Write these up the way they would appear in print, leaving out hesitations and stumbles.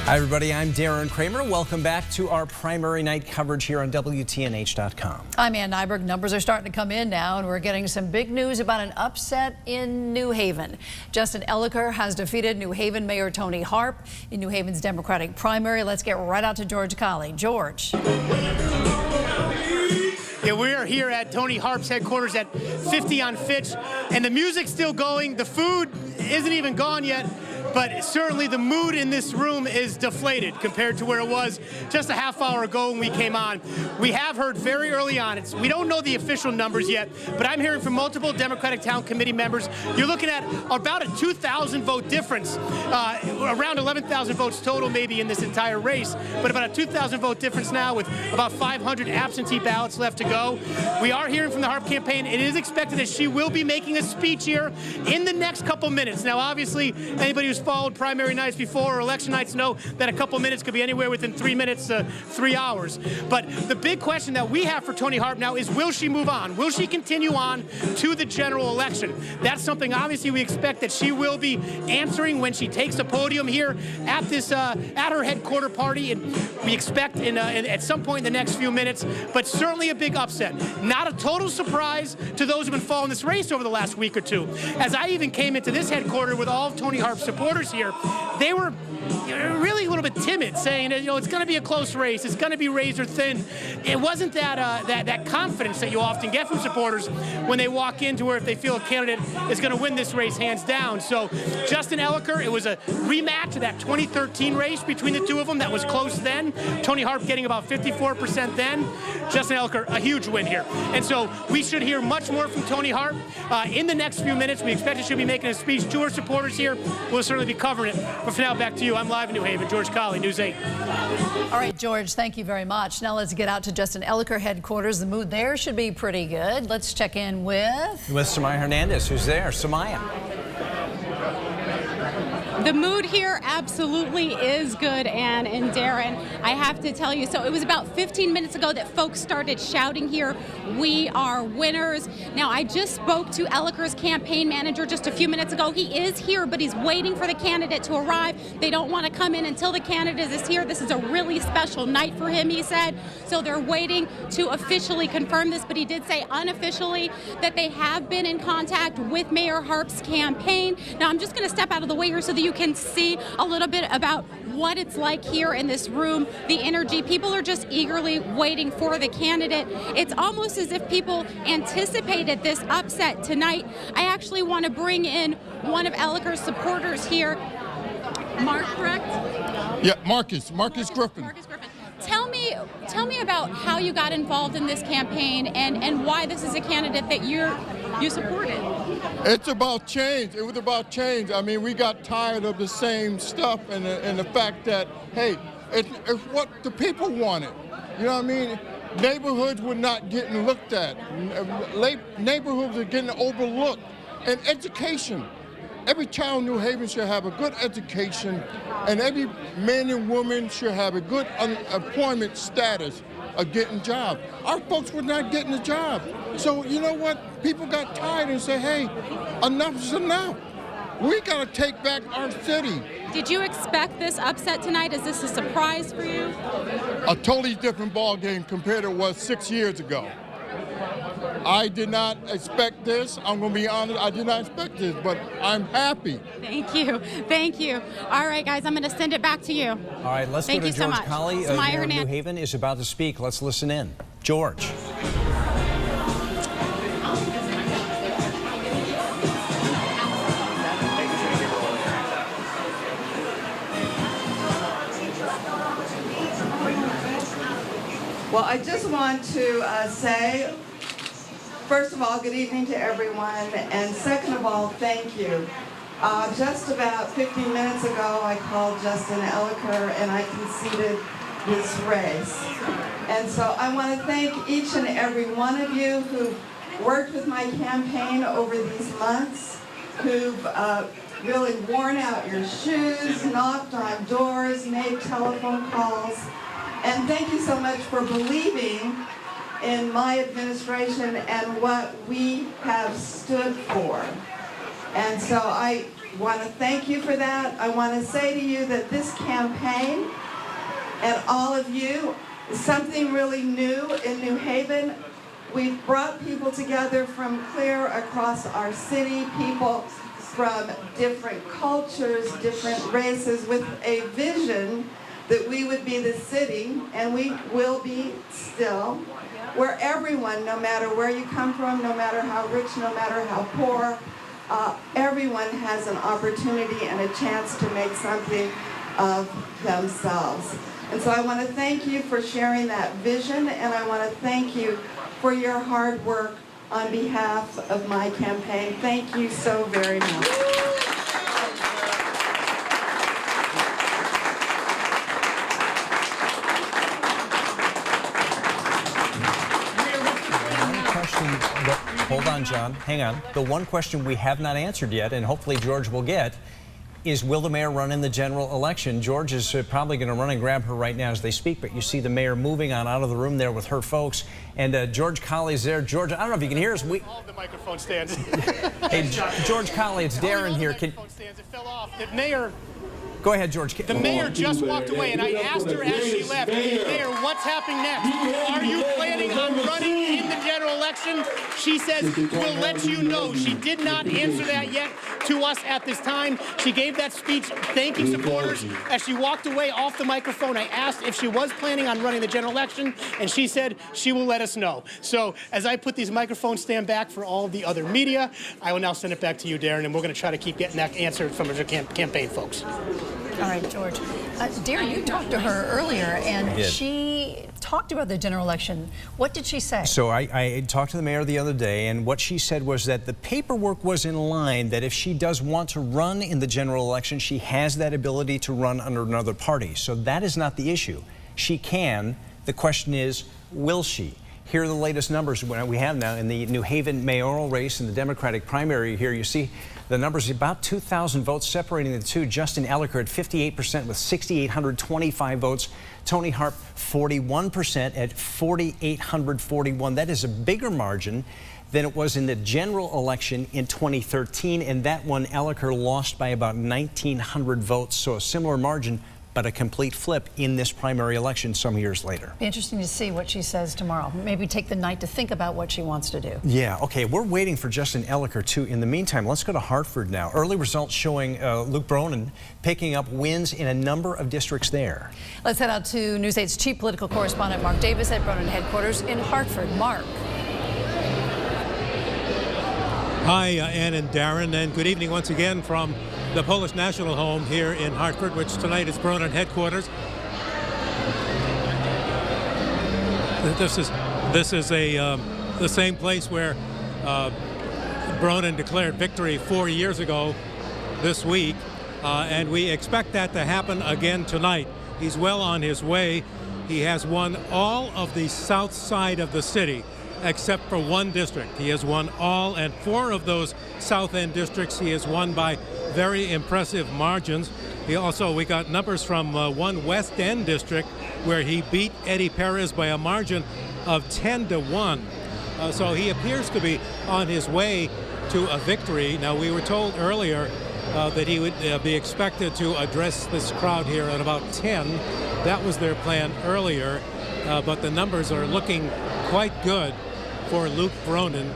Hi, everybody. I'm Darren Kramer. Welcome back to our primary night coverage here on WTNH.com. I'm Ann Nyberg. Numbers are starting to come in now, and we're getting some big news about an upset in New Haven. Justin Elicker has defeated New Haven Mayor Tony Harp in New Haven's Democratic primary. Let's get right out to George Colley. George. Yeah, we are here at Tony Harp's headquarters at 50 on Fitch, and the music's still going. The food isn't even gone yet, but certainly the mood in this room is deflated compared to where it was just a half hour ago when we came on. We have heard very early on, we don't know the official numbers yet, but I'm hearing from multiple Democratic Town Committee members, you're looking at about a 2,000 vote difference, around 11,000 votes total maybe in this entire race, but about a 2,000 vote difference now with about 500 absentee ballots left to go. We are hearing from the Harp campaign. It is expected that she will be making a speech here in the next couple minutes. Now, obviously, anybody who's followed primary nights before or election nights know that a couple minutes could be anywhere within 3 minutes to 3 hours. But the big question that we have for Tony Harp now is, will she move on? Will she continue on to the general election? That's something obviously we expect that she will be answering when she takes the podium here at this at her headquarter party, and we expect at some point in the next few minutes. But certainly a big upset. Not a total surprise to those who've been following this race over the last week or two. As I even came into this headquarters with all of Tony Harp's supporters here, they were really a little bit timid, saying, it's going to be a close race, it's going to be razor thin. It wasn't that confidence that you often get from supporters when they walk into where if they feel a candidate is going to win this race hands down. So Justin Elicker, it was a rematch of that 2013 race between the two of them that was close then. Tony Harp getting about 54% then. Justin Elicker, a huge win here. And so we should hear much more from Tony Harp in the next few minutes. We expect she'll be making a speech to her supporters here. We'll certainly be covering it. But for now, back to you. I'm live in New Haven. George Colley, News 8. All right, George, thank you very much. Now let's get out to Justin Elicker headquarters. The mood there should be pretty good. Let's check in with Samaya Hernandez, who's there. Samaya. The mood here absolutely is good, Ann and Darren. I have to tell you, so it was about 15 minutes ago that folks started shouting here, "We are winners." Now, I just spoke to Elicker's campaign manager just a few minutes ago. He is here, but he's waiting for the candidate to arrive. They don't want to come in until the candidate is here. This is a really special night for him, he said. So they're waiting to officially confirm this, but he did say unofficially that they have been in contact with Mayor Harp's campaign. Now, I'm just going to step out of the way here so that you can see a little bit about what it's like here in this room, the energy. People are just eagerly waiting for the candidate. It's almost as if people anticipated this upset tonight. I actually want to bring in one of Elicker's supporters here. Mark, correct? Yeah, Marcus Griffin. Marcus Griffin. Tell me about how you got involved in this campaign and why this is a candidate that you supported. It's about change. It was about change. I mean, we got tired of the same stuff and the fact that, hey, it's what the people wanted. You know what I mean? Neighborhoods were not getting looked at. Neighborhoods are getting overlooked. And education. Every child in New Haven should have a good education, and every man and woman should have a good employment status of getting jobs. Our folks were not getting a job. So you know what? People got tired and said, hey, enough is enough. We got to take back our city. Did you expect this upset tonight? Is this a surprise for you? A totally different ball game compared to what 6 years ago. I did not expect this. I'm going to be honest. I did not expect this, but I'm happy. Thank you. Thank you. All right, guys, I'm going to send it back to you. All right, let's go to George Colley. Mayor of New Haven is about to speak. Let's listen in. George. Well, I just want to say, first of all, good evening to everyone, and second of all, thank you. Just about 15 minutes ago, I called Justin Elicker and I conceded this race. And so I want to thank each and every one of you who've worked with my campaign over these months, who've really worn out your shoes, knocked on doors, made telephone calls. And thank you so much for believing in my administration and what we have stood for. And so I want to thank you for that. I want to say to you that this campaign and all of you is something really new in New Haven. We've brought people together from clear across our city, people from different cultures, different races, with a vision that we would be the city, and we will be still, where everyone, no matter where you come from, no matter how rich, no matter how poor, everyone has an opportunity and a chance to make something of themselves. And so I want to thank you for sharing that vision, and I want to thank you for your hard work on behalf of my campaign. Thank you so very much. Hold on, John. Hang on. The one question we have not answered yet, and hopefully George will get, is will the mayor run in the general election? George is probably going to run and grab her right now as they speak, but you see the mayor moving on out of the room there with her folks. And George Colley's there. George, I don't know if you can hear us. All of the microphone stands. Hey, George Colley, it's Darren here. It fell off. The mayor... Go ahead, George. The mayor just walked away, and I asked her as she left, Mayor, what's happening next? Are you planning on running in the general election? She says, we'll let you know. She did not answer that yet to us at this time. She gave that speech thanking supporters. As she walked away off the microphone, I asked if she was planning on running the general election, and she said she will let us know. So as I put these microphones stand back for all of the other media, I will now send it back to you, Darren, and we're going to try to keep getting that answer from the campaign folks. All right, George. Darren, you talked to her earlier, and she talked about the general election. What did she say? So I talked to the mayor the other day, and what she said was that the paperwork was in line, that if she does want to run in the general election, she has that ability to run under another party. So that is not the issue. She can. The question is, will she? Here are the latest numbers we have now in the New Haven mayoral race and the Democratic primary. Here you see the numbers, about 2,000 votes separating the two. Justin Elliker at 58% with 6,825 votes. Tony Harp 41% at 4,841. That is a bigger margin than it was in the general election in 2013. And that one, Elliker lost by about 1,900 votes. So a similar margin, but a complete flip in this primary election some years later. Be interesting to see what she says tomorrow. Maybe take the night to think about what she wants to do. Yeah, okay, we're waiting for Justin Elliker too. In the meantime, let's go to Hartford now. Early results showing Luke Bronin picking up wins in a number of districts there. Let's head out to News 8's chief political correspondent Mark Davis at Bronin headquarters in Hartford. Mark. Hi, Ann and Darren, and good evening once again from the Polish National Home here in Hartford, which tonight is Bronin headquarters. This is the same place where Bronin declared victory 4 years ago this week, and we expect that to happen again tonight. He's well on his way. He has won all of the south side of the city except for one district. He has won all, and 4 of those south end districts he has won by very impressive margins. We got numbers from one west end district where he beat Eddie Perez by a margin of 10-1. So he appears to be on his way to a victory. Now, we were told earlier that he would be expected to address this crowd here at about 10. That was their plan earlier, but the numbers are looking quite good for Luke Bronin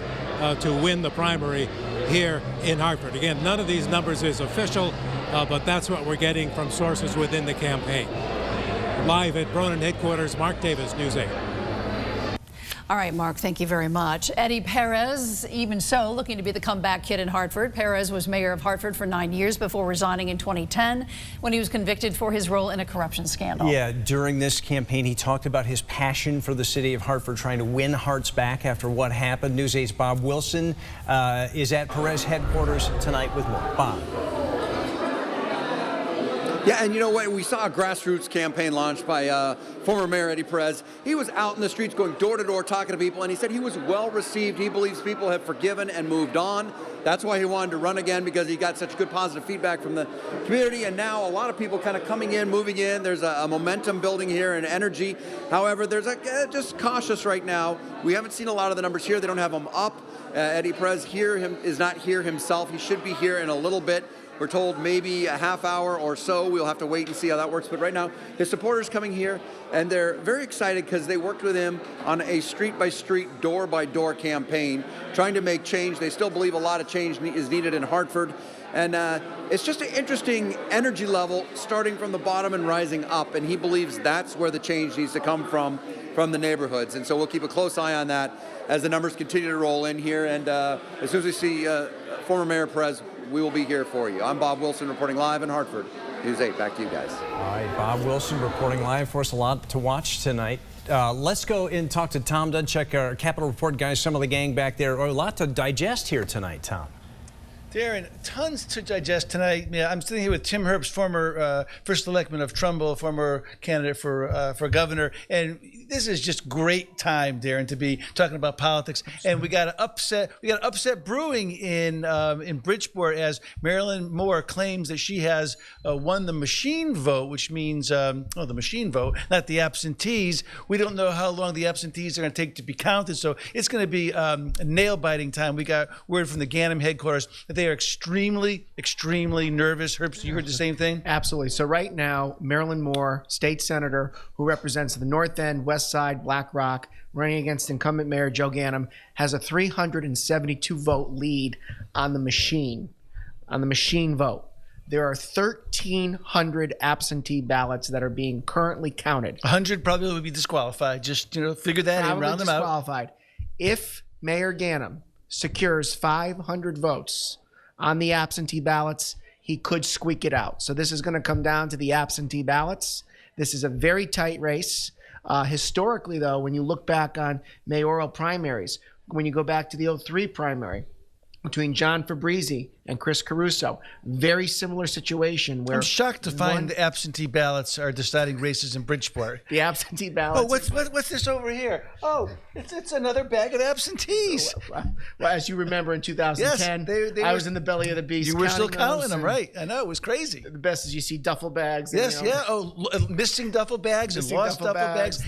to win the primary here in Hartford. Again, none of these numbers is official, but that's what we're getting from sources within the campaign. Live at Bronin headquarters, Mark Davis, News 8. All right, Mark, thank you very much. Eddie Perez, even so, looking to be the comeback kid in Hartford. Perez was mayor of Hartford for 9 years before resigning in 2010 when he was convicted for his role in a corruption scandal. Yeah, during this campaign, he talked about his passion for the city of Hartford, trying to win hearts back after what happened. News 8's Bob Wilson is at Perez headquarters tonight with more. Bob. Yeah, and you know what? We saw a grassroots campaign launched by former Mayor Eddie Perez. He was out in the streets going door to door talking to people, and he said he was well received. He believes people have forgiven and moved on. That's why he wanted to run again, because he got such good positive feedback from the community, and now a lot of people kind of coming in, moving in. There's a momentum building here and energy. However, there's just cautious right now. We haven't seen a lot of the numbers here. They don't have them up. Eddie Perez is not here himself. He should be here in a little bit. We're told maybe a half hour or so. We'll have to wait and see how that works. But right now, his supporters coming here, and they're very excited because they worked with him on a street-by-street, door-by-door campaign, trying to make change. They still believe a lot of change is needed in Hartford. And it's just an interesting energy level starting from the bottom and rising up. And he believes that's where the change needs to come from the neighborhoods. And so we'll keep a close eye on that as the numbers continue to roll in here. And as soon as we see former Mayor Perez, we will be here for you. I'm Bob Wilson reporting live in Hartford. News 8, back to you guys. All right, Bob Wilson reporting live for us. A lot to watch tonight. Let's go and talk to Tom Dudchek, our Capitol Report guys, some of the gang back there. A lot to digest here tonight, Tom. Darren, tons to digest tonight. Yeah, I'm sitting here with Tim Herbst, former first electman of Trumbull, former candidate for governor, and this is just great time, Darren, to be talking about politics. And we got an upset brewing in Bridgeport as Marilyn Moore claims that she has won the machine vote, which means the machine vote, not the absentees. We don't know how long the absentees are going to take to be counted, so it's going to be a nail-biting time. We got word from the Ganem headquarters that they are extremely, extremely nervous. Herbst, you heard the same thing? Absolutely. So right now, Marilyn Moore, state senator, who represents the North End, West Side, Black Rock, running against incumbent Mayor Joe Ganem, has a 372 vote lead on the machine vote. There are 1,300 absentee ballots that are being currently counted. 100 probably would be disqualified. Just, figure that in, round them out. Disqualified. If Mayor Ganem secures 500 votes on the absentee ballots, he could squeak it out. So this is going to come down to the absentee ballots. This is a very tight race. Historically, though, when you look back on mayoral primaries, when you go back to the 2003 primary between John Fabrizi and Chris Caruso, very similar situation where I'm shocked to find the absentee ballots are deciding races in Bridgeport. The absentee ballots. Oh, what's this over here? Oh, it's another bag of absentees. Well, as you remember in 2010, yes, I was in the belly of the beast. You were still counting them, right? I know, it was crazy. The best is you see duffel bags. Yes, yeah. Oh, missing duffel bags and lost duffel bags.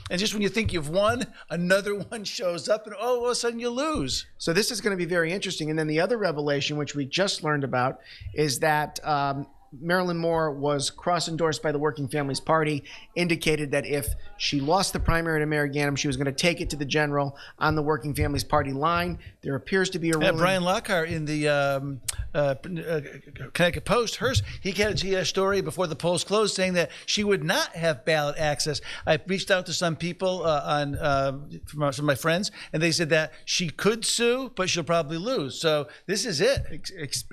And just when you think you've won, another one shows up, and all of a sudden you lose. So this is going to be very interesting. And then the other revelation, which we just learned about, is that Marilyn Moore was cross-endorsed by the Working Families Party, indicated that if she lost the primary to Mayor Ganem, she was going to take it to the general on the Working Families Party line. There appears to be a ruling. Brian Lockhart in the Connecticut Post, he had a story before the polls closed saying that she would not have ballot access. I reached out to some people from some of my friends, and they said that she could sue, but she'll probably lose. So this is it.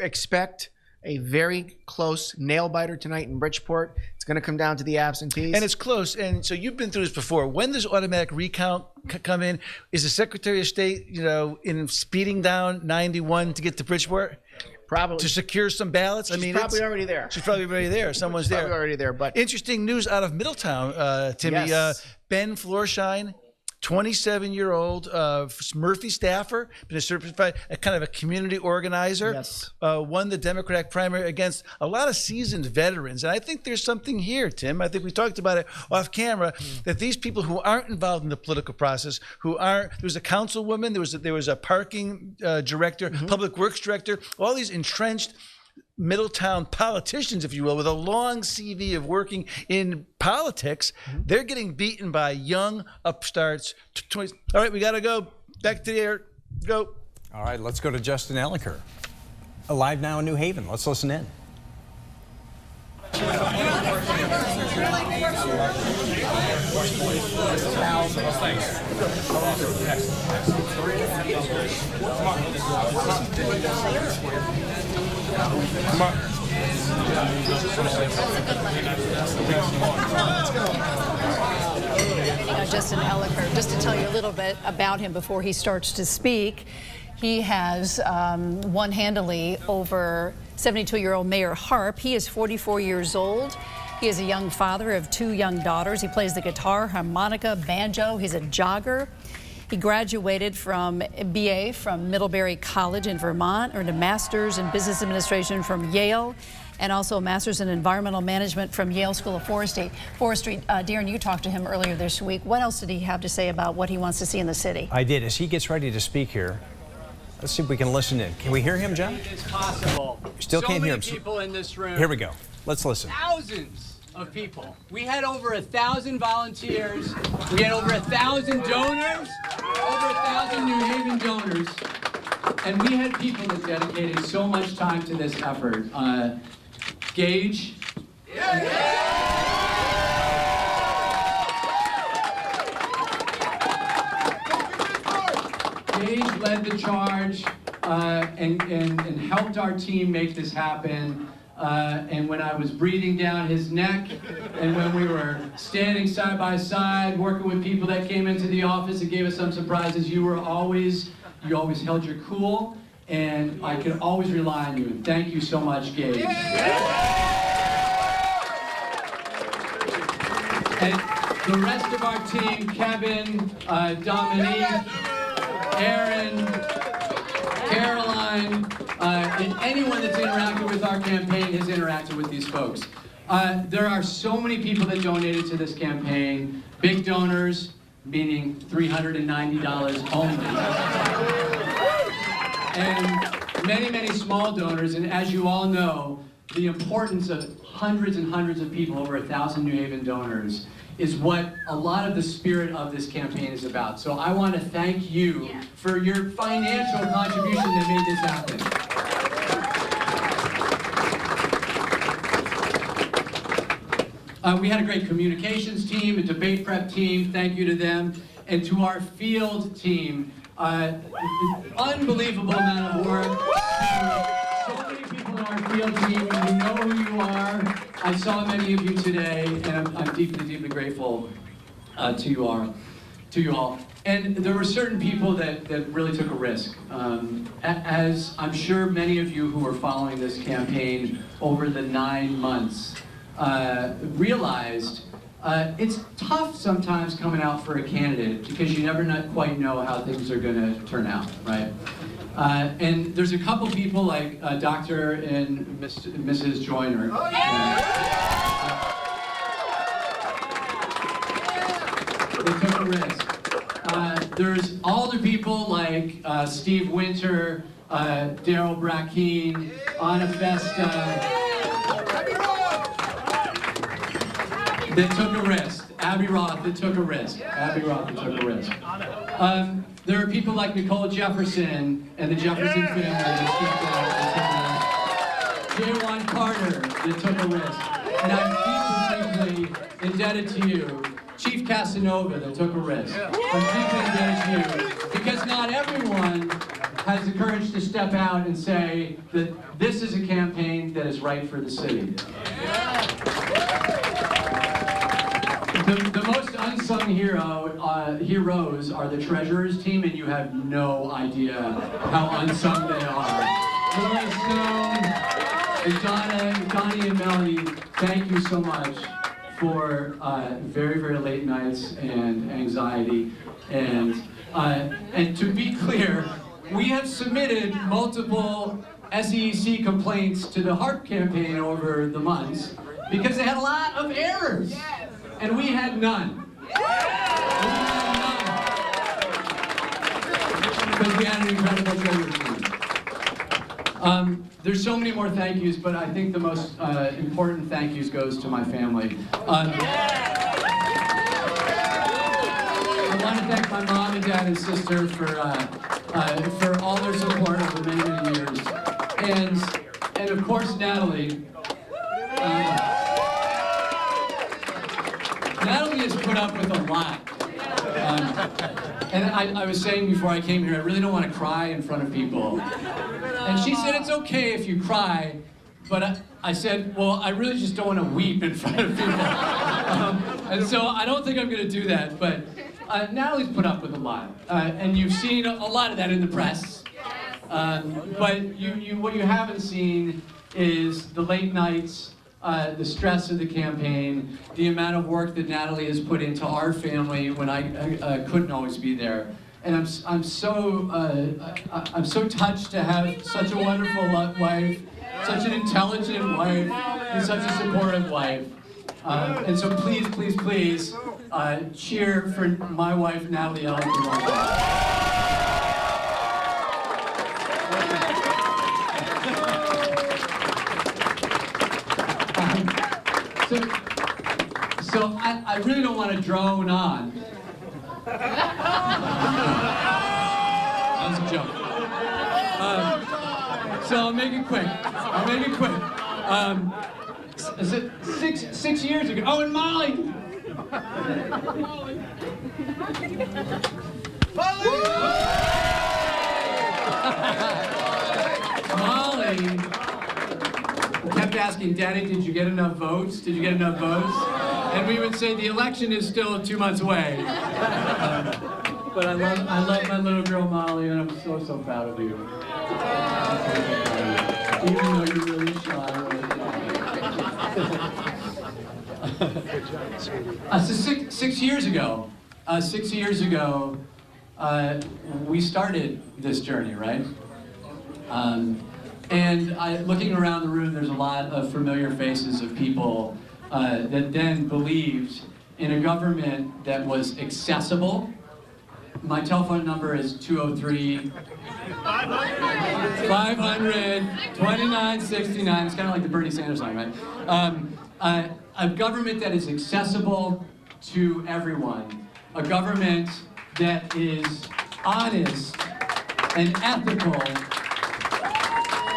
Expect a very close nail-biter tonight in Bridgeport. It's going to come down to the absentees. And it's close. And so you've been through this before. When does automatic recount come in? Is the Secretary of State, in speeding down 91 to get to Bridgeport? Probably. To secure some ballots? She's probably already there. She's probably already there. Someone's there. Probably already there. But interesting news out of Middletown, Timmy. Yes. Ben Florsheim, 27-year-old Murphy staffer, been a certified kind of a community organizer. Yes. Won the Democratic primary against a lot of seasoned veterans. And I think there's something here, Tim. I think we talked about it off camera, that these people who aren't involved in the political process, there was a councilwoman, there was a parking director, public works director, all these entrenched Middletown politicians, if you will, with a long CV of working in politics, they're getting beaten by young upstarts. All right, we got to go. Back to the air. Go. All right, let's go to Justin Elicker. Live now in New Haven. Let's listen in. Come on. Justin Elicker, just to tell you a little bit about him before he starts to speak, he has won handily over 72-year-old Mayor Harp. He is 44 years old. He is a young father of 2 young daughters. He plays the guitar, harmonica, banjo. He's a jogger. He graduated from BA from Middlebury College in Vermont, earned a master's in business administration from Yale, and also a master's in environmental management from Yale School of Forestry. Darren, you talked to him earlier this week. What else did he have to say about what he wants to see in the city? I did. As he gets ready to speak here, Let's see if we can listen in. Can we hear him, John? It's possible. Still can't hear him. So many people in this room. Here we go. Let's listen. Thousands of people. We had over 1,000 volunteers. We had over 1,000 donors, over 1,000 New Haven donors. And we had people that dedicated so much time to this effort. Gage. Gage led the charge and helped our team make this happen. And when I was breathing down his neck, and when we were standing side by side, working with people that came into the office and gave us some surprises, you always held your cool, and I could always rely on you. And thank you so much, Gage. And the rest of our team, Kevin, Dominique, Aaron, Caroline, and anyone that's interacted with our campaign has interacted with these folks. There are so many people that donated to this campaign. Big donors, meaning $390 only. And many, many small donors, and as you all know, the importance of hundreds and hundreds of people, over 1,000 New Haven donors, is what a lot of the spirit of this campaign is about. So I want to thank you for your financial contribution that made this happen. We had a great communications team, a debate prep team, thank you to them, and to our field team. Unbelievable amount of work. So many people in our field team, you know who you are. I saw many of you today, and I'm deeply, deeply grateful to you all. And there were certain people that really took a risk. As I'm sure many of you who are following this campaign over the 9 months realized, it's tough sometimes coming out for a candidate because you never quite know how things are going to turn out, right? And there's a couple people like Dr. and Mrs. Joyner. They took a risk. There's older people like Steve Winter, Daryl Brackeen, Anna Festa, that took a risk. Abby Roth that took a risk. There are people like Nicole Jefferson and the Jefferson family that took a risk. Jaywan Carter that took a risk. And I'm deeply, deeply indebted to you. Chief Casanova that took a risk. I'm deeply indebted to you because not everyone has the courage to step out and say that this is a campaign that is right for the city. The most unsung heroes are the treasurer's team, and you have no idea how unsung they are. Laura Stone and Donnie and Melanie, thank you so much for very, very late nights and anxiety. And to be clear, we have submitted multiple SEC complaints to the HARP campaign over the months because they had a lot of errors. And we had none. Because we had an incredible treasure team. There's so many more thank yous, but I think the most important thank yous goes to my family. I want to thank my mom and dad and sister for all their support over many, many years. And of course, Natalie. Natalie has put up with a lot. And I was saying before I came here, I really don't want to cry in front of people. And she said, it's okay if you cry. But I said, well, I really just don't want to weep in front of people. And so I don't think I'm going to do that. But Natalie's put up with a lot. And you've seen a lot of that in the press. But what you haven't seen is the late nights, the stress of the campaign, the amount of work that Natalie has put into our family when I couldn't always be there, and I'm so touched to have such a wonderful wife, such an intelligent wife, and such a supportive wife. And so please, please, please cheer for my wife Natalie Ellen. So I really don't want to drone on. That was a joke. So I'll make it quick. Is it six years ago? Oh, and Molly! Molly kept asking, Daddy, did you get enough votes? Did you get enough votes? And we would say the election is still 2 months away. But I love my little girl Molly, and I'm so proud of you. Even though you're really shy. So 6 years ago, we started this journey, right? And looking around the room, there's a lot of familiar faces of people that then believed in a government that was accessible. My telephone number is 203-500-2969. It's kind of like the Bernie Sanders song, right? A government that is accessible to everyone. A government that is honest and ethical.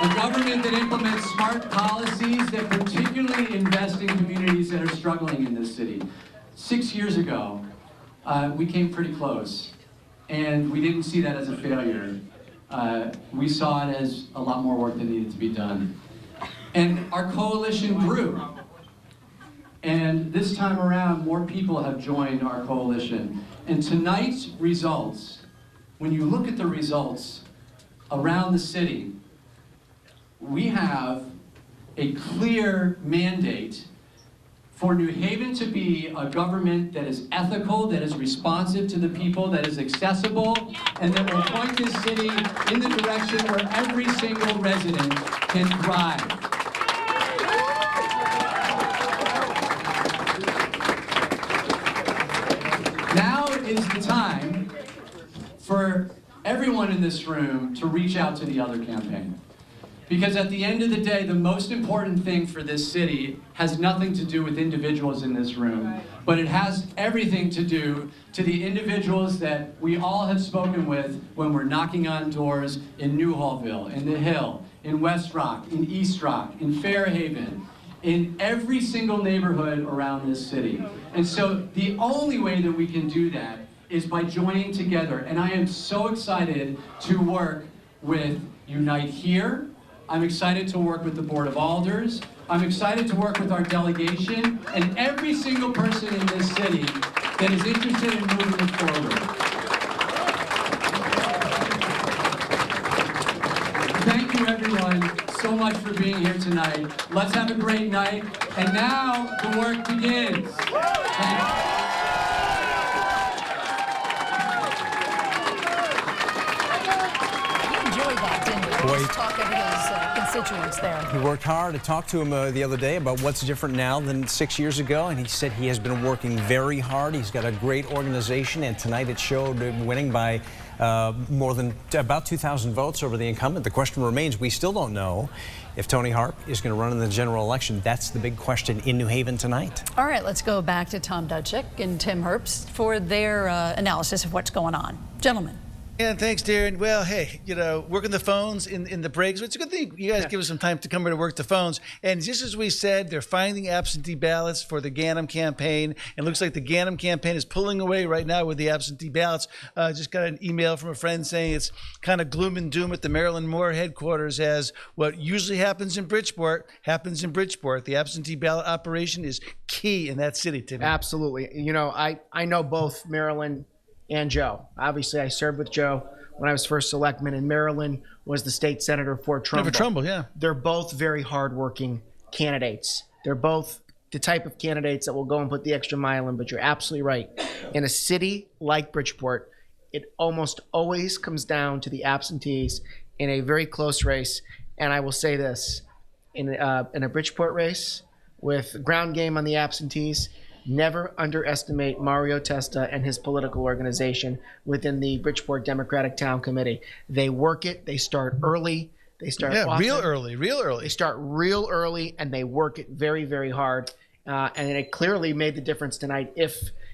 A government that implements smart policies that particularly invest in communities that are struggling in this city. 6 years ago, we came pretty close, and we didn't see that as a failure. We saw it as a lot more work that needed to be done. And our coalition grew. And this time around, more people have joined our coalition. And tonight's results, when you look at the results around the city, we have a clear mandate for New Haven to be a government that is ethical, that is responsive to the people, that is accessible, and that will point this city in the direction where every single resident can thrive. Now is the time for everyone in this room to reach out to the other campaign. Because at the end of the day, the most important thing for this city has nothing to do with individuals in this room, but it has everything to do to the individuals that we all have spoken with when we're knocking on doors in Newhallville, in the Hill, in West Rock, in East Rock, in Fairhaven, in every single neighborhood around this city. And so the only way that we can do that is by joining together. And I am so excited to work with Unite Here. I'm excited to work with the Board of Alders. I'm excited to work with our delegation and every single person in this city that is interested in moving it forward. Thank you, everyone, so much for being here tonight. Let's have a great night. And now the work begins. Thank you. Talk of his constituents there. He worked hard. I talked to him the other day about what's different now than 6 years ago, and he said he has been working very hard. He's got a great organization, and tonight it showed winning by more than about 2,000 votes over the incumbent. The question remains, we still don't know if Tony Harp is going to run in the general election. That's the big question in New Haven tonight. All right, let's go back to Tom Dudzik and Tim Herbst for their analysis of what's going on. Gentlemen. Yeah, thanks, Darren. Well, hey, you know, working the phones in the breaks. It's a good thing you guys give us some time to come here to work the phones. And just as we said, they're finding absentee ballots for the Ganim campaign. It looks like the Ganim campaign is pulling away right now with the absentee ballots. Just got an email from a friend saying it's kind of gloom and doom at the Maryland Moore headquarters, as what usually happens in Bridgeport happens in Bridgeport. The absentee ballot operation is key in that city, Tim. Absolutely. You know, I know both Maryland and Joe. Obviously, I served with Joe when I was first selectman, and Maryland was the state senator for Trumbull. For Trumbull, yeah. They're both very hardworking candidates. They're both the type of candidates that will go and put the extra mile in, but you're absolutely right. In a city like Bridgeport, it almost always comes down to the absentees in a very close race. And I will say this, in a Bridgeport race with ground game on the absentees, never underestimate Mario Testa and his political organization within the Bridgeport Democratic Town Committee. They work it. They start early. They start often. real early. They start real early, and they work it very, very hard. And it clearly made the difference tonight.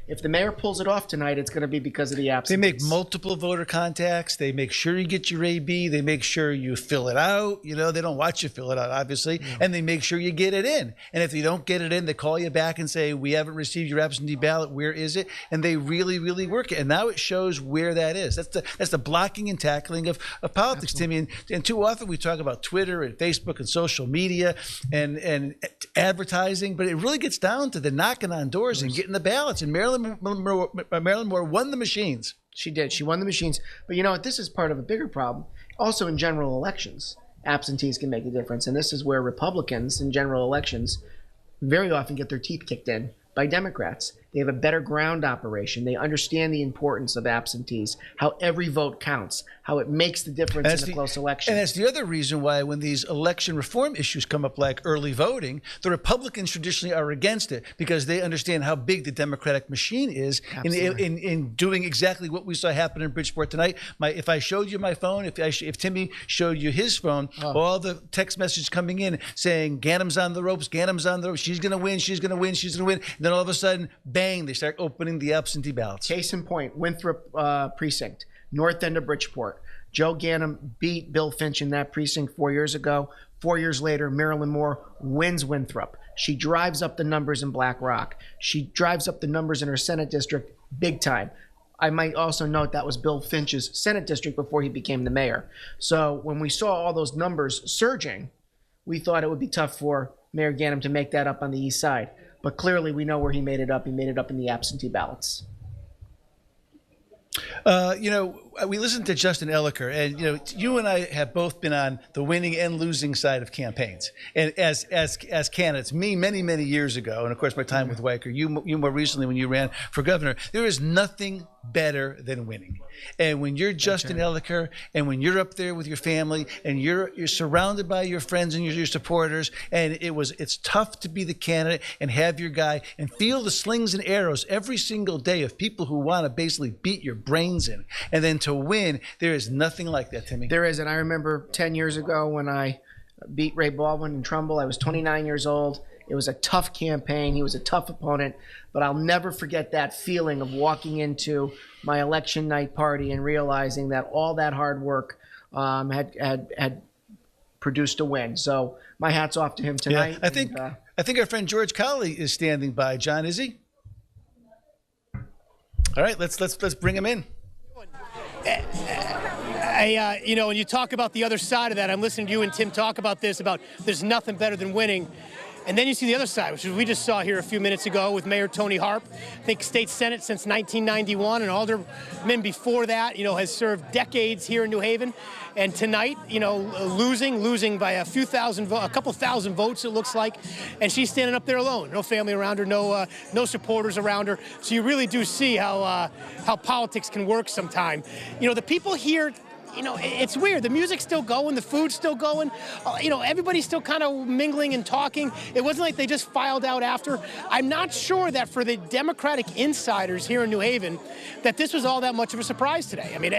If the mayor pulls it off tonight, it's going to be because of the absence. They make multiple voter contacts. They make sure you get your AB. They make sure you fill it out. You know, they don't watch you fill it out, obviously. And they make sure you get it in. And if you don't get it in, they call you back and say, we haven't received your absentee ballot. Where is it? And they really, really work it. And now it shows where that is. That's the blocking and tackling of politics, Timmy. And too often we talk about Twitter and Facebook and social media and advertising, but it really gets down to the knocking on doors and getting the ballots. And Marilyn Moore won the machines. She did. She won the machines. But you know what? This is part of a bigger problem. Also in general elections, absentees can make a difference. And this is where Republicans in general elections very often get their teeth kicked in by Democrats. They have a better ground operation. They understand the importance of absentees, how every vote counts, how it makes the difference in a close election. And that's the other reason why when these election reform issues come up like early voting, the Republicans traditionally are against it because they understand how big the Democratic machine is in doing exactly what we saw happen in Bridgeport tonight. If I showed you my phone, if Timmy showed you his phone, all the text messages coming in saying Ganem's on the ropes, Ganem's on the ropes, she's going to win, she's going to win, she's going to win. And then all of a sudden, bang, they start opening the absentee ballots. Case in point, Winthrop precinct, north end of Bridgeport. Joe Ganem beat Bill Finch in that precinct 4 years ago. 4 years later, Marilyn Moore wins Winthrop. She drives up the numbers in Black Rock. She drives up the numbers in her Senate district big time. I might also note that was Bill Finch's Senate district before he became the mayor. So when we saw all those numbers surging, we thought it would be tough for Mayor Ganem to make that up on the east side. But clearly we know where he made it up. He made it up in the absentee ballots. We listened to Justin Elicker, and you and I have both been on the winning and losing side of campaigns, and as candidates. Me many years ago, and of course my time with Weicker. You more recently when you ran for governor. There is nothing better than winning. And when you're Justin Elicker, and when you're up there with your family, and you're surrounded by your friends and your supporters, and it's tough to be the candidate and have your guy and feel the slings and arrows every single day of people who want to basically beat your brains in, and then to win, there is nothing like that, Timmy. There isn't. I remember 10 years ago when I beat Ray Baldwin in Trumbull. I was 29 years old. It was a tough campaign. He was a tough opponent, but I'll never forget that feeling of walking into my election night party and realizing that all that hard work had produced a win. So my hat's off to him tonight. Yeah, I think our friend George Colley is standing by. John, is he? All right, let's bring him in. When you talk about the other side of that, I'm listening to you and Tim talk about this, about there's nothing better than winning. And then you see the other side, which is we just saw here a few minutes ago with Mayor Tony Harp. I think state senate since 1991, and alderman before that, has served decades here in New Haven. And tonight, losing by a couple thousand votes, it looks like. And she's standing up there alone. No family around her, no supporters around her. So you really do see how politics can work sometime. The people here, it's weird. The music's still going. The food's still going. Everybody's still kind of mingling and talking. It wasn't like they just filed out after. I'm not sure that for the Democratic insiders here in New Haven that this was all that much of a surprise today. I mean,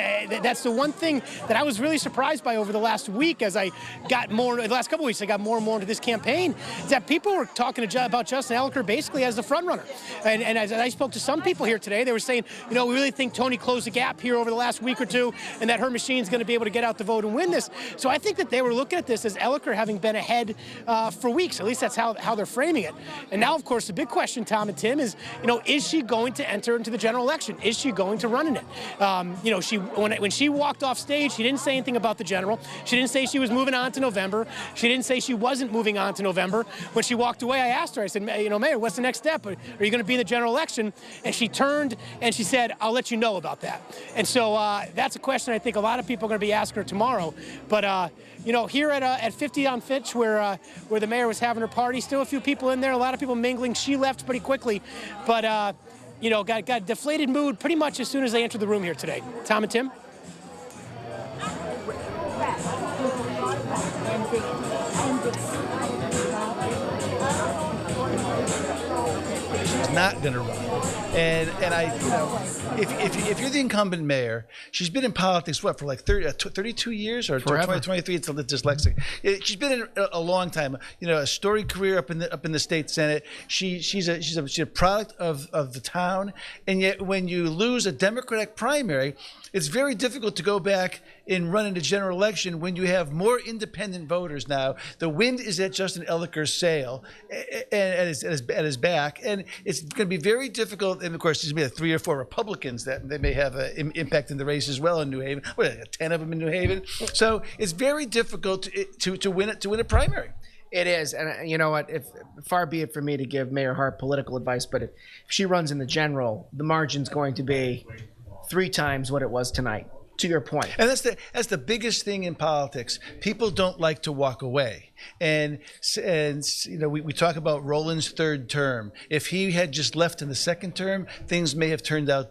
that's the one thing that I was really surprised by over the last week as I got more, the last couple of weeks, I got more and more into this campaign, is that people were talking about Justin Elicker basically as the front runner. And as I spoke to some people here today, they were saying, we really think Tony closed the gap here over the last week or two, and that her machine is going to be able to get out the vote and win this. So I think that they were looking at this as Elicker having been ahead for weeks. At least that's how they're framing it. And now, of course, the big question, Tom and Tim, is, is she going to enter into the general election? Is she going to run in it? When she walked off stage, she didn't say anything about the general. She didn't say she was moving on to November. She didn't say she wasn't moving on to November. When she walked away, I asked her, I said, Mayor, what's the next step? Are you going to be in the general election? And she turned and she said, I'll let you know about that. And so that's a question I think a lot of people are going to be asking her tomorrow. But here at 50 on Fitch, where the mayor was having her party, still a few people in there, a lot of people mingling. She left pretty quickly, but got a deflated mood pretty much as soon as they entered the room here today. Tom and Tim. way. She's not going to run. And I, you know, if you're the incumbent mayor, she's been in politics, what, for like 32 years or 23? It's a little dyslexic. She's been in a long time. You know, a storied career up in the state senate. She's a product of the town. And yet, when you lose a Democratic primary, it's very difficult to go back and run in a general election when you have more independent voters now. The wind is at Justin Eliker's sail and at his back, and it's going to be very difficult. And of course, there's going to be 3 or 4 Republicans that they may have an impact in the race as well in New Haven. What, 10 of them in New Haven? So it's very difficult to win a primary. It is, and you know what? If far be it for me to give Mayor Harp political advice, but if she runs in the general, the margin's going to be 3 times what it was tonight. To your point. And that's the biggest thing in politics. People don't like to walk away. And you know, we talk about Roland's 3rd term. If he had just left in the 2nd term, things may have turned out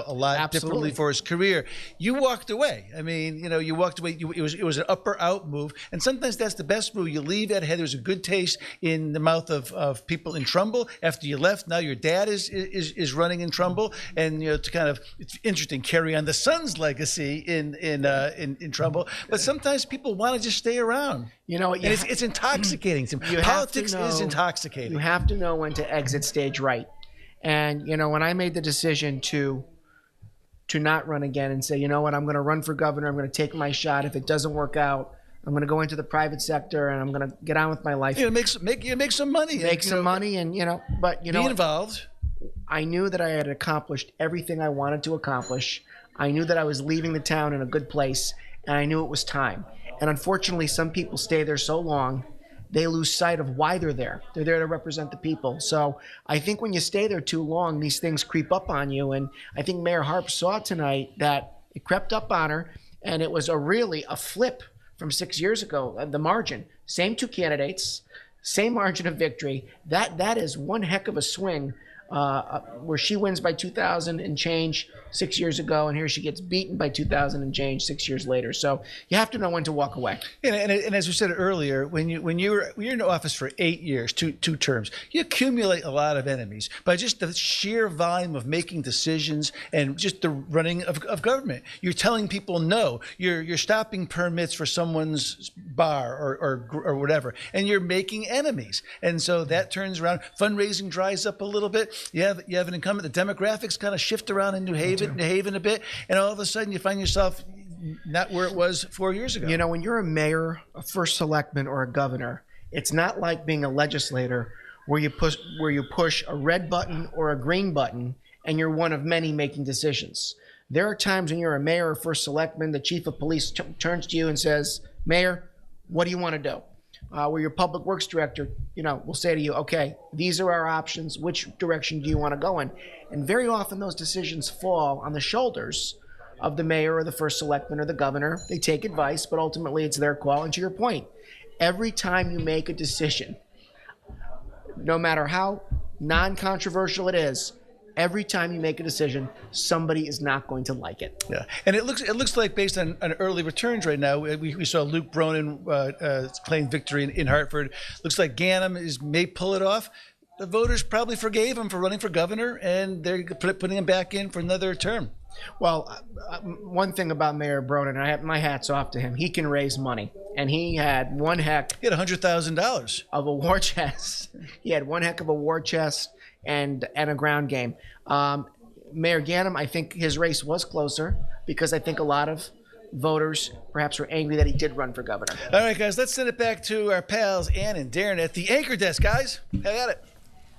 a lot differently for his career. You walked away. I mean, you know, you walked away. It was an up or out move, and sometimes that's the best move. You leave that ahead. There's a good taste in the mouth of people in Trumbull. After you left, now your dad is running in Trumbull, and you know, to kind of, it's interesting, carry on the son's legacy in Trumbull. But sometimes people want to just stay around. You know, and it's intoxicating. Politics is intoxicating. You have to know when to exit stage right. And, you know, when I made the decision to not run again and say, you know what, I'm going to run for governor, I'm going to take my shot. If it doesn't work out, I'm going to go into the private sector and I'm going to get on with my life. Yeah, make some money. Make some money and, you know, but, you know. Be involved. I knew that I had accomplished everything I wanted to accomplish. I knew that I was leaving the town in a good place, and I knew it was time. And unfortunately, some people stay there so long, they lose sight of why they're there. They're there to represent the people. So I think when you stay there too long, these things creep up on you. And I think Mayor Harp saw tonight that it crept up on her, and it was really a flip from 6 years ago. The margin, same 2 candidates, same margin of victory. That is one heck of a swing, where she wins by 2,000 and change 6 years ago, and here she gets beaten by 2,000 and change 6 years later. So you have to know when to walk away. And as we said earlier, when you're in office for 8 years, two terms, you accumulate a lot of enemies by just the sheer volume of making decisions and just the running of government. You're telling people no. You're stopping permits for someone's bar or whatever, and you're making enemies. And so that turns around. Fundraising dries up a little bit. You have an incumbent. The demographics kind of shift around in New Haven a bit, and all of a sudden you find yourself not where it was 4 years ago. You know, when you're a mayor, a first selectman, or a governor, it's not like being a legislator where you push a red button or a green button and you're one of many making decisions. There are times when you're a mayor or first selectman, the chief of police turns to you and says, Mayor, what do you want to do? Where your public works director, you know, will say to you, okay, these are our options. Which direction do you want to go in? And very often those decisions fall on the shoulders of the mayor or the first selectman or the governor. They take advice, but ultimately it's their call. And to your point, every time you make a decision, no matter how non-controversial it is, every time you make a decision, somebody is not going to like it. Yeah, and it looks like based on early returns right now, we saw Luke Bronin claim victory in Hartford. Looks like Ganem may pull it off. The voters probably forgave him for running for governor, and they're putting him back in for another term. Well, one thing about Mayor Bronin, I have my hats off to him. He can raise money, and he had one heck. He had $100,000 of a war chest. He had one heck of a war chest and a ground game. Mayor Ganem, I think his race was closer because I think a lot of voters perhaps were angry that he did run for governor. All right, guys, let's send it back to our pals Ann and Darren at the anchor desk, guys. Have at it.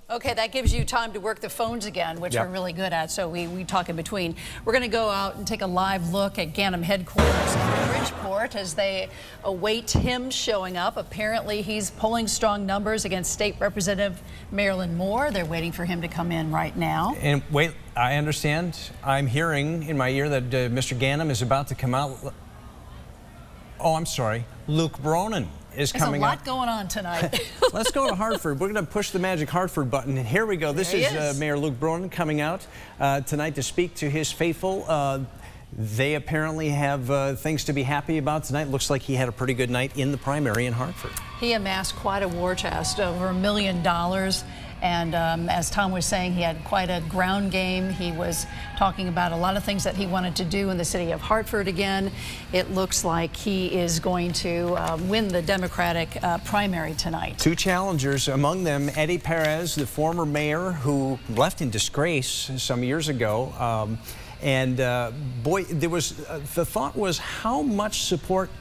Okay, that gives you time to work the phones again, which we're really good at, so we talk in between. We're going to go out and take a live look at Ganem headquarters in Bridgeport as they await him showing up. Apparently, he's pulling strong numbers against State Representative Marilyn Moore. They're waiting for him to come in right now. And wait, I understand. I'm hearing in my ear that Mr. Ganem is about to come out. Oh, I'm sorry. Luke Bronin is coming out. There's a lot going on tonight. Let's go to Hartford. We're going to push the magic Hartford button. And here we go. This is Mayor Luke Bronin coming out tonight to speak to his faithful. They apparently have things to be happy about tonight. Looks like he had a pretty good night in the primary in Hartford. He amassed quite a war chest, over $1 million. And as Tom was saying, he had quite a ground game. He was talking about a lot of things that he wanted to do in the city of Hartford again. It looks like he is going to win the Democratic primary tonight. Two challengers, among them Eddie Perez, the former mayor who left in disgrace some years ago. Boy, there was the thought was, how much support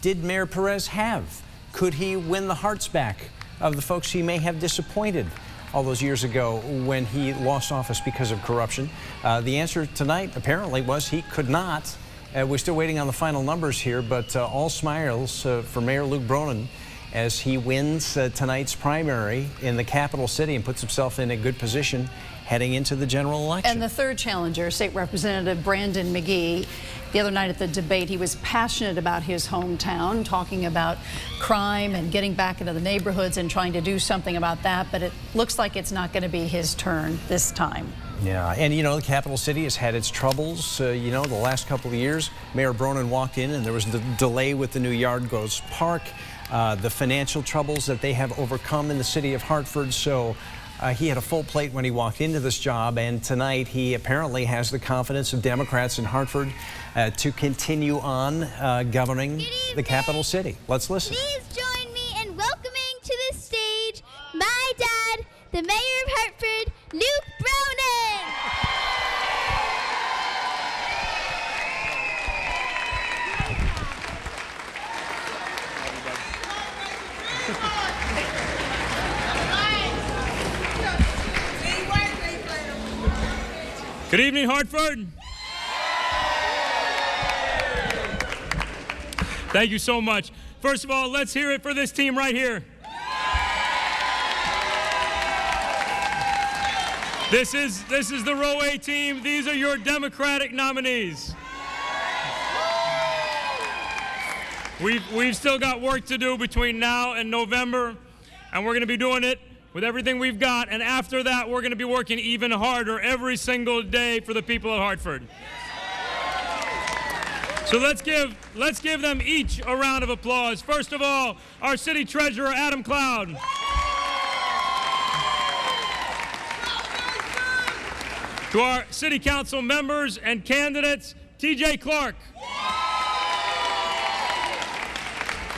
did Mayor Perez have? Could he win the hearts back of the folks he may have disappointed all those years ago when he lost office because of corruption? The answer tonight apparently was he could not. We're still waiting on the final numbers here, but all smiles for Mayor Luke Bronin as he wins tonight's primary in the capital city and puts himself in a good position heading into the general election. And the third challenger, State Representative Brandon McGee, the other night at the debate, he was passionate about his hometown, talking about crime and getting back into the neighborhoods and trying to do something about that. But it looks like it's not going to be his turn this time. Yeah, and you know, the capital city has had its troubles, you know, the last couple of years. Mayor Bronin walked in and there was the delay with the new Yard Goes Park, the financial troubles that they have overcome in the city of Hartford. So he had a full plate when he walked into this job, and tonight he apparently has the confidence of Democrats in Hartford to continue on governing the capital city. Let's listen. Please join me in welcoming to the stage my dad, the mayor of Hartford, Luke Bronin. Good evening, Hartford. Thank you so much. First of all, let's hear it for this team right here. This is the Row A team. These are your Democratic nominees. We've still got work to do between now and November, and we're going to be doing it with everything we've got, and after that, we're going to be working even harder every single day for the people of Hartford. So let's give them each a round of applause. First of all, our city treasurer, Adam Cloud. To our city council members and candidates, TJ Clark,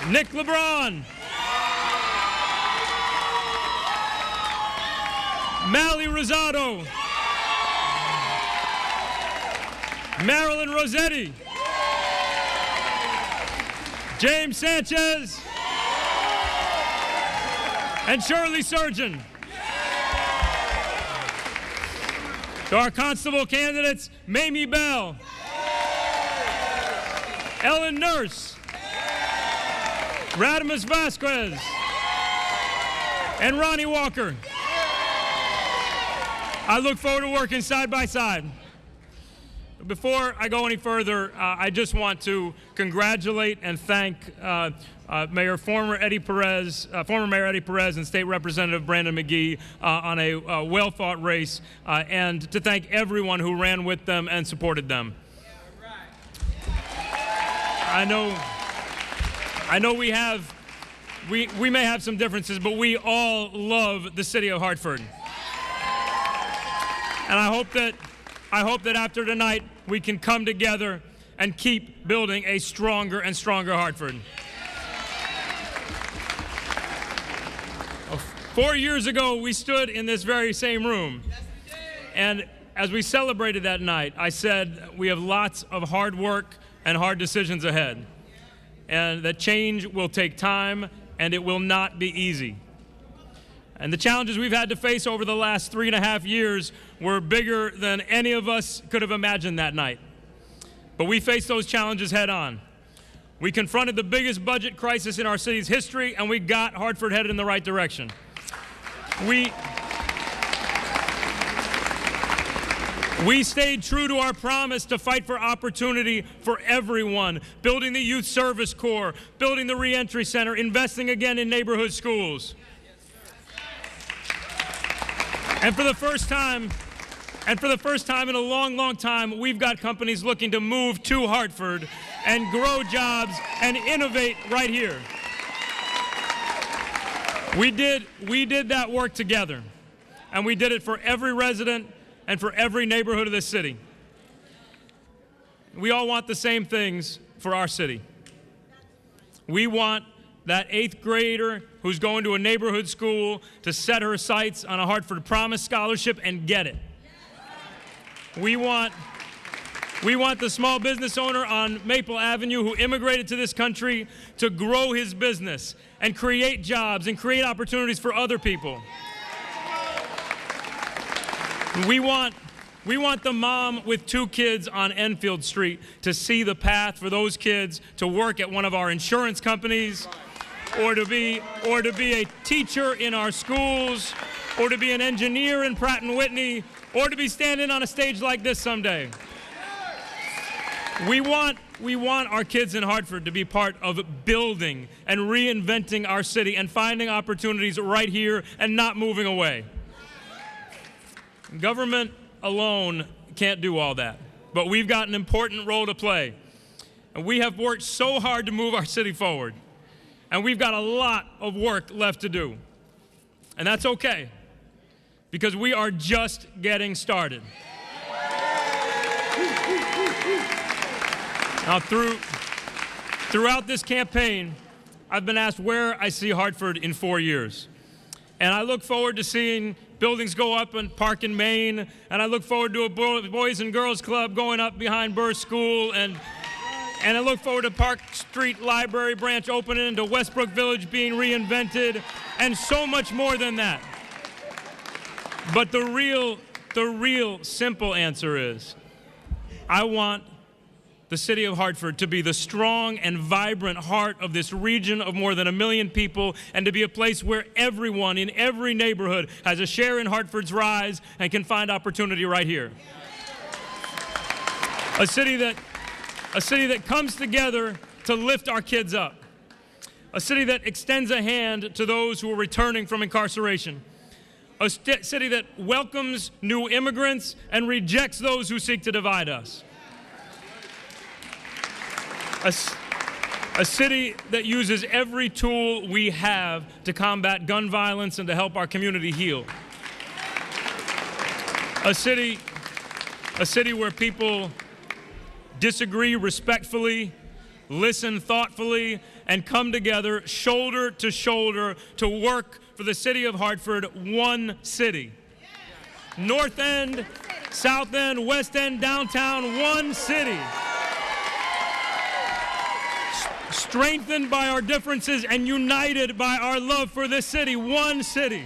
Nick LeBron, Mally Rosado, Marilyn Rossetti, James Sanchez, and Shirley Surgeon. To our constable candidates, Mamie Bell, Ellen Nurse, Radamus Vasquez, and Ronnie Walker. I look forward to working side by side. Before I go any further, I just want to congratulate and thank former Mayor Eddie Perez and State Representative Brandon McGee on a well-fought race, and to thank everyone who ran with them and supported them. I know we may have some differences, but we all love the city of Hartford. And I hope that after tonight, we can come together and keep building a stronger and stronger Hartford. 4 years ago, we stood in this very same room. And as we celebrated that night, I said, we have lots of hard work and hard decisions ahead. And that change will take time, and it will not be easy. And the challenges we've had to face over the last 3.5 years were bigger than any of us could have imagined that night. But we faced those challenges head on. We confronted the biggest budget crisis in our city's history, and we got Hartford headed in the right direction. We stayed true to our promise to fight for opportunity for everyone, building the Youth Service Corps, building the Reentry Center, investing again in neighborhood schools. And for the first time in a long, long time, we've got companies looking to move to Hartford and grow jobs and innovate right here. We did that work together. and we did it for every resident and for every neighborhood of this city. We all want the same things for our city. We want that 8th grader who's going to a neighborhood school to set her sights on a Hartford Promise Scholarship and get it. We want the small business owner on Maple Avenue who immigrated to this country to grow his business and create jobs and create opportunities for other people. We want the mom with 2 kids on Enfield Street to see the path for those kids to work at one of our insurance companies, or to be a teacher in our schools, or to be an engineer in Pratt & Whitney, or to be standing on a stage like this someday. We want our kids in Hartford to be part of building and reinventing our city and finding opportunities right here and not moving away. Government alone can't do all that, but we've got an important role to play. And we have worked so hard to move our city forward, and we've got a lot of work left to do. And that's okay, because we are just getting started. Now, throughout this campaign, I've been asked where I see Hartford in 4 years. And I look forward to seeing buildings go up in Park and Main, and I look forward to a Boys and Girls Club going up behind Burr School, and I look forward to Park Street Library branch opening, to Westbrook Village being reinvented, and so much more than that. But the real simple answer is, I want the city of Hartford to be the strong and vibrant heart of this region of more than 1 million people, and to be a place where everyone in every neighborhood has a share in Hartford's rise and can find opportunity right here. A city that comes together to lift our kids up. A city that extends a hand to those who are returning from incarceration. A city that welcomes new immigrants and rejects those who seek to divide us. A city that uses every tool we have to combat gun violence and to help our community heal. A city where people disagree respectfully, listen thoughtfully, and come together shoulder to shoulder to work for the city of Hartford, one city. North End, South End, West End, downtown, one city. Strengthened by our differences and united by our love for this city, one city.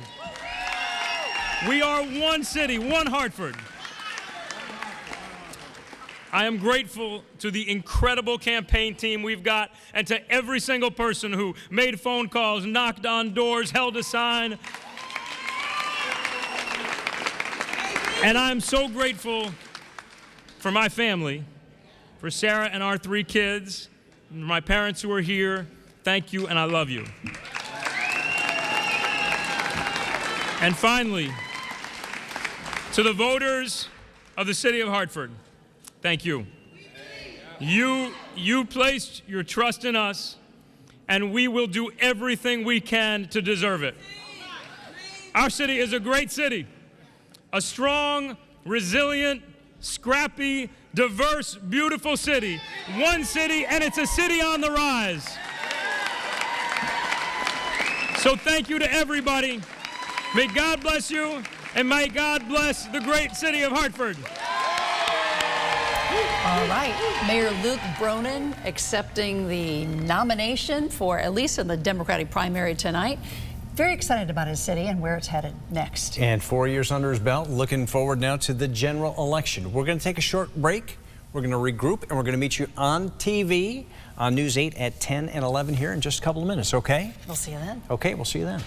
We are one city, one Hartford. I am grateful to the incredible campaign team we've got, and to every single person who made phone calls, knocked on doors, held a sign. And I'm so grateful for my family, for Sarah and our 3 kids, my parents who are here. Thank you, and I love you. And finally, to the voters of the city of Hartford, thank you. You placed your trust in us, and we will do everything we can to deserve it. Our city is a great city, a strong, resilient, scrappy, diverse, beautiful city. One city, and it's a city on the rise. So thank you to everybody. May God bless you, and may God bless the great city of Hartford. All right, Mayor Luke Bronin accepting the nomination for, at least in the Democratic primary tonight. Very excited about his city and where it's headed next. And 4 years under his belt, looking forward now to the general election. We're going to take a short break. We're going to regroup, and we're going to meet you on TV on News 8 at 10 and 11 here in just a couple of minutes, okay? We'll see you then. Okay, we'll see you then.